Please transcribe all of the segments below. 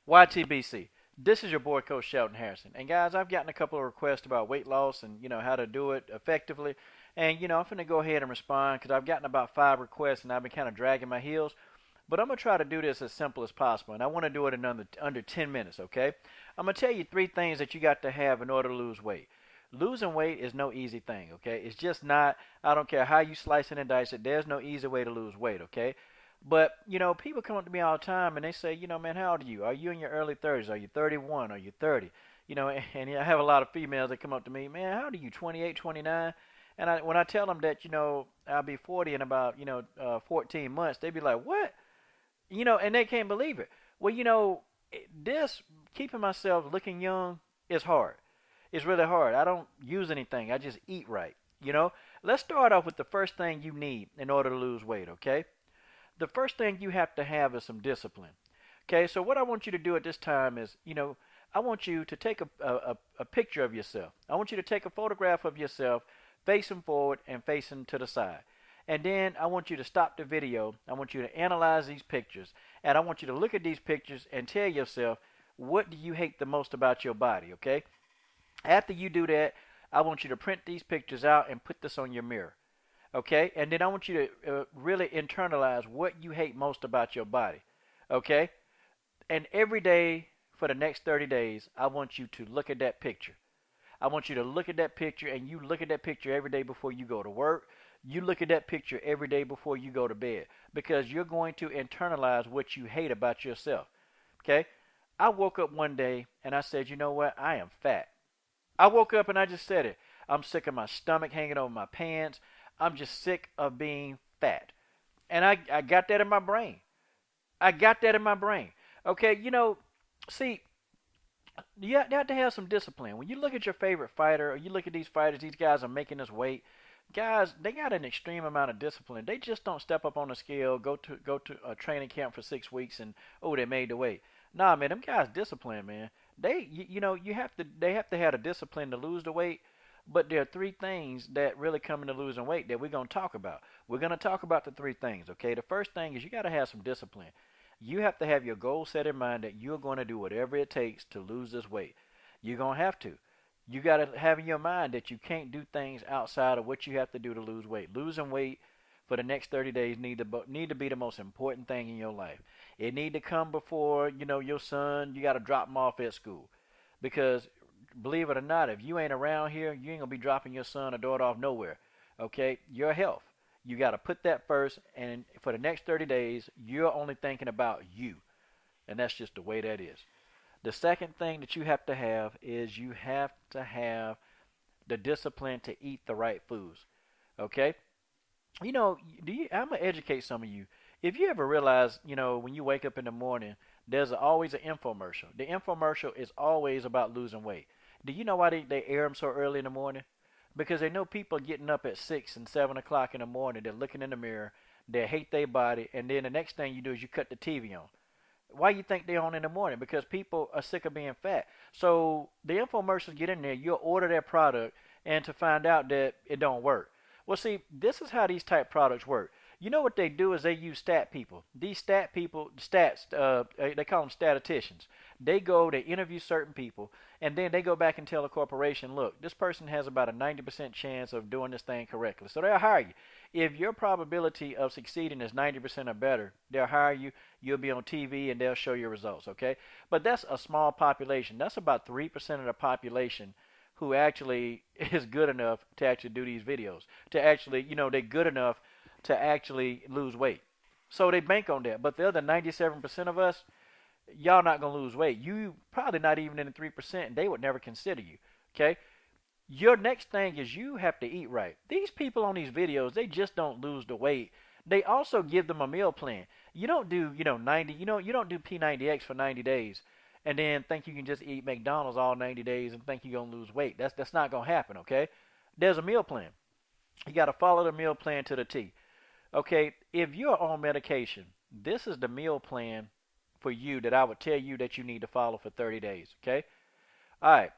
YTBC. This is your boy, Coach Shelton Harrison. And guys, I've gotten a couple of requests about weight loss and how to do it effectively. And I'm going to go ahead and respond because I've gotten about 5 requests and I've been kind of dragging my heels. But I'm going to try to do this as simple as possible. And I want to do it in under 10 minutes, okay? I'm going to tell you 3 things that you got to have in order to lose weight. Losing weight is no easy thing, okay? It's just not. I don't care how you slice it and dice it. There's no easy way to lose weight, okay? But, people come up to me all the time and they say, man, how old are you? Are you in your early 30s? Are you 31? Are you 30? And I have a lot of females that come up to me, man, how old are you, 28, 29? And when I tell them that, I'll be 40 in about, 14 months, they be like, what? And they can't believe it. Well, this, keeping myself looking young is hard. It's really hard. I don't use anything. I just eat right, Let's start off with the first thing you need in order to lose weight, okay? The first thing you have to have is some discipline. Okay, so what I want you to do at this time is, I want you to take a picture of yourself. I want you to take a photograph of yourself facing forward and facing to the side. And then I want you to stop the video. I want you to analyze these pictures. And I want you to look at these pictures and tell yourself, what do you hate the most about your body, okay? After you do that, I want you to print these pictures out and put this on your mirror. Okay, and then I want you to really internalize what you hate most about your body. Okay, and every day for the next 30 days, I want you to look at that picture. I want you to look at that picture, and you look at that picture every day before you go to work. You look at that picture every day before you go to bed, because you're going to internalize what you hate about yourself. Okay, I woke up one day and I said, you know what? I am fat. I woke up and I just said it. I'm sick of my stomach hanging over my pants. I'm just sick of being fat. And I got that in my brain. I got that in my brain. Okay, see, you have to have some discipline. When you look at your favorite fighter, or you look at these fighters, these guys are making this weight. Guys, they got an extreme amount of discipline. They just don't step up on the scale, go to a training camp for 6 weeks, and they made the weight. Nah, man, them guys disciplined, man. They have to have the discipline to lose the weight. But there are 3 things that really come into losing weight that we're going to talk about. We're going to talk about the 3 things, okay? The first thing is you got to have some discipline. You have to have your goal set in mind that you're going to do whatever it takes to lose this weight. You're going to have to. You got to have in your mind that you can't do things outside of what you have to do to lose weight. Losing weight for the next 30 days need to be the most important thing in your life. It need to come before, your son, you got to drop him off at school. Because believe it or not, if you ain't around here, you ain't gonna be dropping your son or daughter off nowhere. Okay, your health. You got to put that first, and for the next 30 days, you're only thinking about you, and that's just the way that is. The second thing that you have to have is you have to have the discipline to eat the right foods. Okay, I'm gonna educate some of you. If you ever realize, when you wake up in the morning, there's always an infomercial. The infomercial is always about losing weight. Do you know why they air them so early in the morning? Because they know people are getting up at 6 and 7 o'clock in the morning. They're looking in the mirror. They hate their body. And then the next thing you do is you cut the TV on. Why you think they're on in the morning? Because people are sick of being fat. So the infomercials get in there. You'll order their product and to find out that it don't work. Well, see, this is how these type products work. You know what they do is they use stat people. These stat people, stats, they call them statisticians. They go, they interview certain people, and then they go back and tell the corporation, look, this person has about a 90% chance of doing this thing correctly. So they'll hire you. If your probability of succeeding is 90% or better, they'll hire you. You'll be on TV and they'll show your results, okay? But that's a small population. That's about 3% of the population who actually is good enough to actually do these videos. To actually, they're good enough to actually lose weight. So they bank on that. But the other 97% of us, y'all not going to lose weight. You probably not even in the 3%, and they would never consider you. Okay? Your next thing is you have to eat right. These people on these videos, they just don't lose the weight. They also give them a meal plan. You don't do, 90, you don't do P90X for 90 days and then think you can just eat McDonald's all 90 days and think you're going to lose weight. That's not going to happen, okay? There's a meal plan. You got to follow the meal plan to the T. Okay, if you're on medication, this is the meal plan for you that I would tell you that you need to follow for 30 days, okay? All right,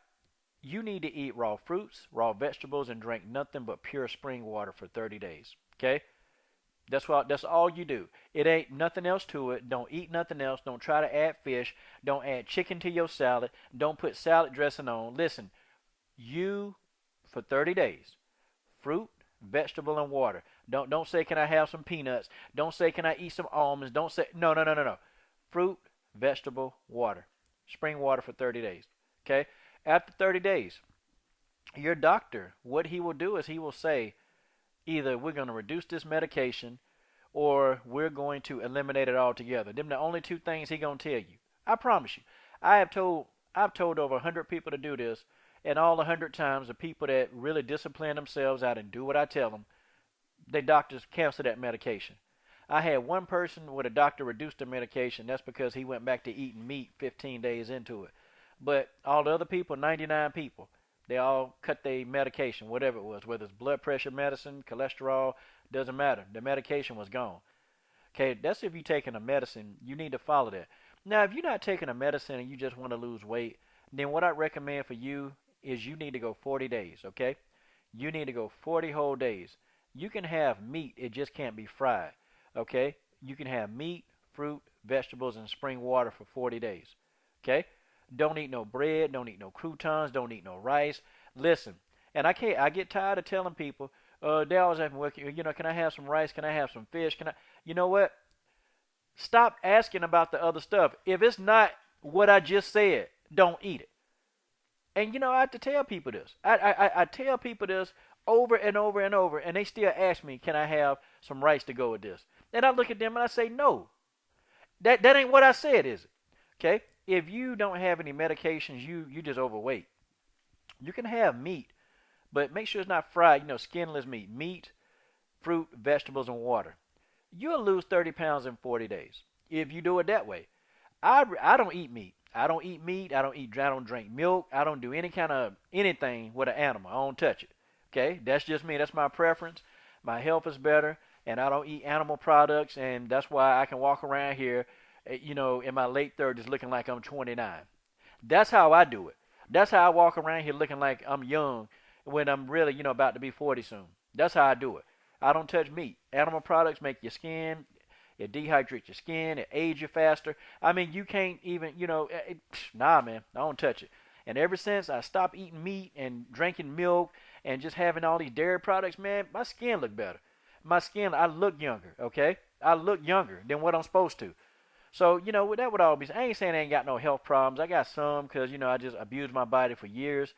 you need to eat raw fruits, raw vegetables, and drink nothing but pure spring water for 30 days, okay? That's all you do. It ain't nothing else to it. Don't eat nothing else. Don't try to add fish. Don't add chicken to your salad. Don't put salad dressing on. Listen, you for 30 days, fruit, vegetable, and water. Don't say can I have some peanuts? Don't say can I eat some almonds? Don't say no. Fruit, vegetable, water. Spring water for 30 days. Okay? After 30 days, your doctor, what he will do is he will say either we're going to reduce this medication or we're going to eliminate it altogether. Them the only two things he going to tell you. I promise you. I have told I've told over 100 people to do this, and all 100 times the people that really discipline themselves out and do what I tell them, their doctors cancel that medication. I had one person where the doctor reduced the medication. That's because he went back to eating meat 15 days into it. But all the other people, 99 people, they all cut their medication, whatever it was, whether it's blood pressure medicine, cholesterol, doesn't matter. The medication was gone. Okay, that's if you're taking a medicine, you need to follow that. Now, if you're not taking a medicine and you just want to lose weight, then what I recommend for you is you need to go 40 days, okay? You need to go 40 whole days. You can have meat, it just can't be fried, okay? You can have meat, fruit, vegetables, and spring water for 40 days, okay? Don't eat no bread, don't eat no croutons, don't eat no rice. Listen, and I get tired of telling people, they always ask me, well, can I have some rice? Can I have some fish? Can I, you know what? Stop asking about the other stuff. If it's not what I just said, don't eat it. And I have to tell people this. I tell people this over and over and over, and they still ask me, can I have some rice to go with this? And I look at them and I say, no. That ain't what I said, is it? Okay? If you don't have any medications, you just overweight. You can have meat, but make sure it's not fried, skinless meat. Meat, fruit, vegetables, and water. You'll lose 30 pounds in 40 days if you do it that way. I don't eat meat. I don't eat meat. I don't drink milk. I don't do any kind of anything with an animal. I don't touch it. Okay? That's just me. That's my preference. My health is better, and I don't eat animal products, and that's why I can walk around here, in my late 30s looking like I'm 29. That's how I do it. That's how I walk around here looking like I'm young when I'm really, about to be 40 soon. That's how I do it. I don't touch meat. Animal products make your skin, it dehydrates your skin, it ages you faster. I mean, you can't even, nah, man, I don't touch it. And ever since I stopped eating meat and drinking milk and just having all these dairy products, man, my skin look better. My skin, I look younger, okay? I look younger than what I'm supposed to. So, that would all be, I ain't saying I ain't got no health problems. I got some because, I just abused my body for years.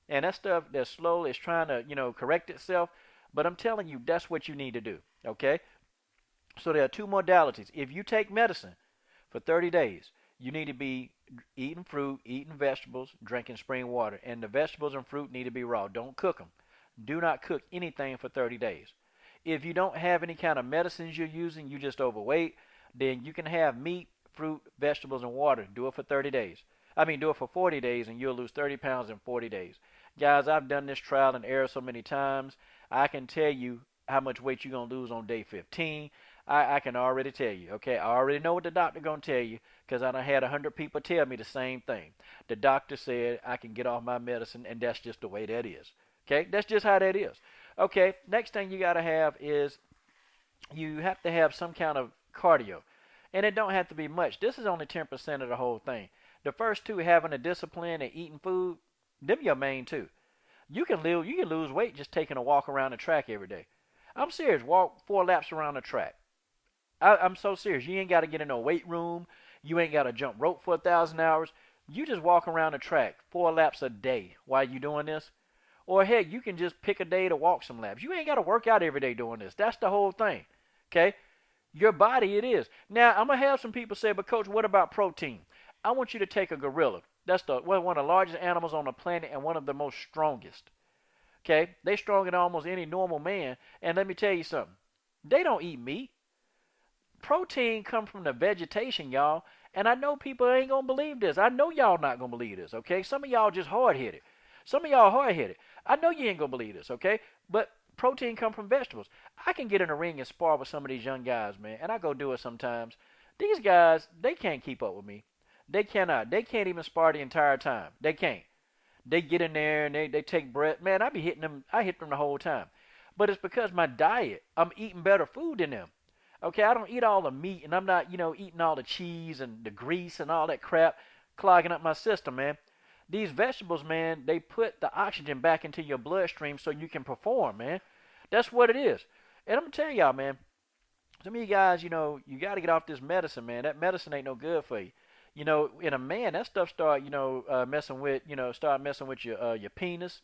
And that stuff that slowly is trying to, correct itself. But I'm telling you, that's what you need to do, okay? So there are two modalities. If you take medicine for 30 days, you need to be eating fruit, eating vegetables, drinking spring water. And the vegetables and fruit need to be raw. Don't cook them. Do not cook anything for 30 days. If you don't have any kind of medicines you're using, you just overweight, then you can have meat, fruit, vegetables, and water. Do it for 30 days. Do it for 40 days, and you'll lose 30 pounds in 40 days. Guys, I've done this trial and error so many times. I can tell you how much weight you're going to lose on day 15. I can already tell you, okay? I already know what the doctor going to tell you because I done had 100 people tell me the same thing. The doctor said I can get off my medicine, and that's just the way that is. Okay? That's just how that is. Okay, next thing you got to have is you have to have some kind of cardio. And it don't have to be much. This is only 10% of the whole thing. The first two, having a discipline and eating food, them your main two. You can lose weight just taking a walk around the track every day. I'm serious. Walk 4 laps around the track. I'm so serious. You ain't got to get in no weight room. You ain't got to jump rope for 1,000 hours. You just walk around the track 4 laps a day while you doing this. Or heck, you can just pick a day to walk some laps. You ain't got to work out every day doing this. That's the whole thing. Okay? Your body, it is. Now, I'm going to have some people say, but coach, what about protein? I want you to take a gorilla. That's one of the largest animals on the planet and one of the most strongest. Okay? They stronger than almost any normal man. And let me tell you something. They don't eat meat. Protein comes from the vegetation, y'all. And I know people ain't going to believe this. I know y'all not going to believe this, okay? Some of y'all just hard-headed. Some of y'all hard-headed. I know you ain't going to believe this, okay? But protein comes from vegetables. I can get in a ring and spar with some of these young guys, man. And I go do it sometimes. These guys, they can't keep up with me. They cannot. They can't even spar the entire time. They can't. They get in there and they take breath. Man, I be hitting them. I hit them the whole time. But it's because my diet, I'm eating better food than them. Okay, I don't eat all the meat, and I'm not, eating all the cheese and the grease and all that crap clogging up my system, man. These vegetables, man, they put the oxygen back into your bloodstream so you can perform, man. That's what it is. And I'm gonna tell y'all, man, some of you guys, you got to get off this medicine, man. That medicine ain't no good for you. In a man, that stuff start, messing with, start messing with your penis.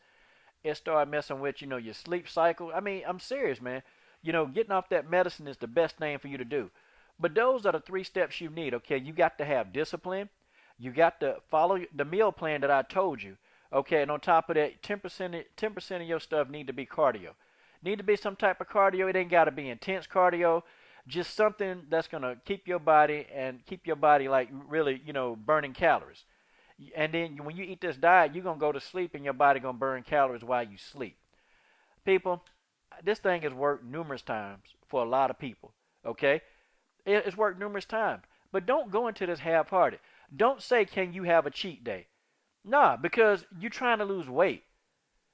It start messing with, your sleep cycle. I mean, I'm serious, man. Getting off that medicine is the best thing for you to do. But those are the 3 steps you need, okay? You got to have discipline. You got to follow the meal plan that I told you, okay? And on top of that, 10% of your stuff need to be cardio. Need to be some type of cardio. It ain't got to be intense cardio. Just something that's going to keep your body like really, burning calories. And then when you eat this diet, you're going to go to sleep and your body going to burn calories while you sleep. People, this thing has worked numerous times for a lot of people, okay? It's worked numerous times. But don't go into this half-hearted. Don't say, can you have a cheat day? Nah, because you're trying to lose weight.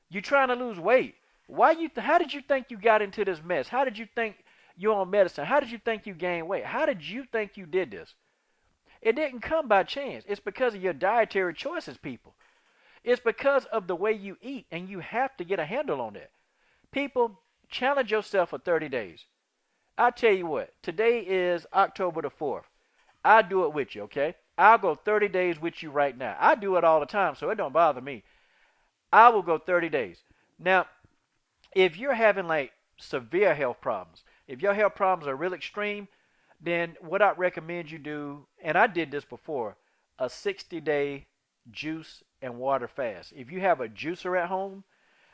You're trying to lose weight. How did you think you got into this mess? How did you think you're on medicine? How did you think you gained weight? How did you think you did this? It didn't come by chance. It's because of your dietary choices, people. It's because of the way you eat, and you have to get a handle on that. People, challenge yourself for 30 days. I tell you what, today is October the 4th. I'll do it with you, okay? I'll go 30 days with you right now. I do it all the time, so it don't bother me. I will go 30 days. Now, if you're having like severe health problems, if your health problems are real extreme, then what I'd recommend you do, and I did this before, a 60-day juice and water fast. If you have a juicer at home,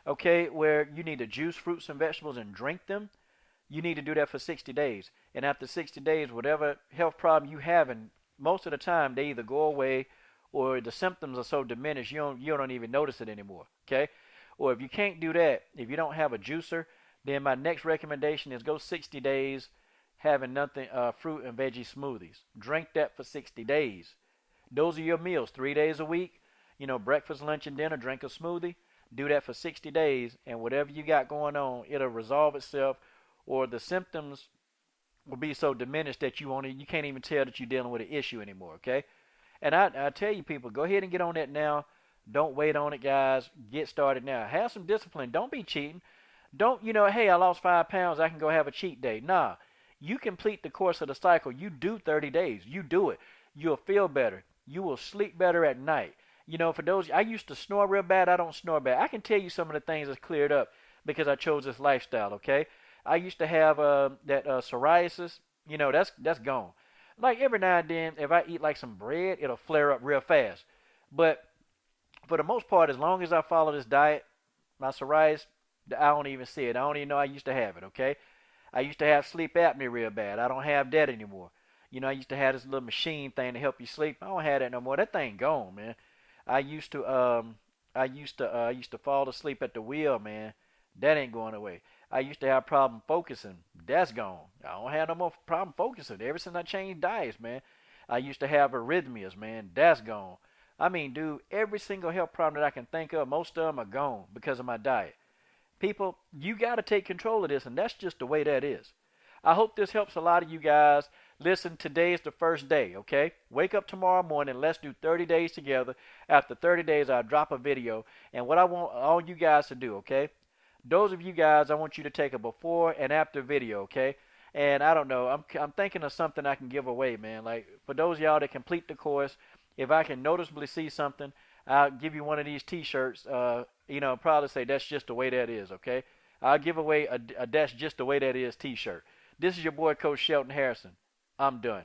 okay, where you need to juice fruits and vegetables and drink them, you need to do that for 60 days. And after 60 days, whatever health problem you have, and most of the time they either go away or the symptoms are so diminished you don't even notice it anymore, okay? Or if you can't do that, if you don't have a juicer, then my next recommendation is go 60 days having nothing, fruit and veggie smoothies. Drink that for 60 days. Those are your meals, 3 days a week. Breakfast, lunch, and dinner, drink a smoothie. Do that for 60 days, and whatever you got going on, it'll resolve itself, or the symptoms will be so diminished that you can't even tell that you're dealing with an issue anymore, okay? And I tell you, people, go ahead and get on that now. Don't wait on it, guys. Get started now. Have some discipline. Don't be cheating. Don't, hey, I lost 5 pounds, I can go have a cheat day. Nah. You complete the course of the cycle. You do 30 days. You do it. You'll feel better. You will sleep better at night. For those, I used to snore real bad. I don't snore bad. I can tell you some of the things that's cleared up because I chose this lifestyle, okay? I used to have that psoriasis. That's gone. Like every now and then, if I eat like some bread, it'll flare up real fast. But for the most part, as long as I follow this diet, my psoriasis, I don't even see it. I don't even know I used to have it, okay? I used to have sleep apnea real bad. I don't have that anymore. I used to have this little machine thing to help you sleep. I don't have that no more. That thing gone, man. I used to fall asleep at the wheel, man. That ain't going away. I used to have problem focusing. That's gone. I don't have no more problem focusing. Ever since I changed diets, man. I used to have arrhythmias, man. That's gone. I mean, dude, every single health problem that I can think of, most of them are gone because of my diet. People, you got to take control of this, and that's just the way that is. I hope this helps a lot of you guys. Listen, today is the first day, okay? Wake up tomorrow morning. Let's do 30 days together. After 30 days, I'll drop a video. And what I want all you guys to do, okay? Those of you guys, I want you to take a before and after video, okay? And I don't know, I'm thinking of something I can give away, man. Like, for those of y'all that complete the course, if I can noticeably see something, I'll give you one of these T-shirts. Probably say that's just the way that is, okay? I'll give away a that's just the way that is T-shirt. This is your boy, Coach Shelton Harrison. I'm done.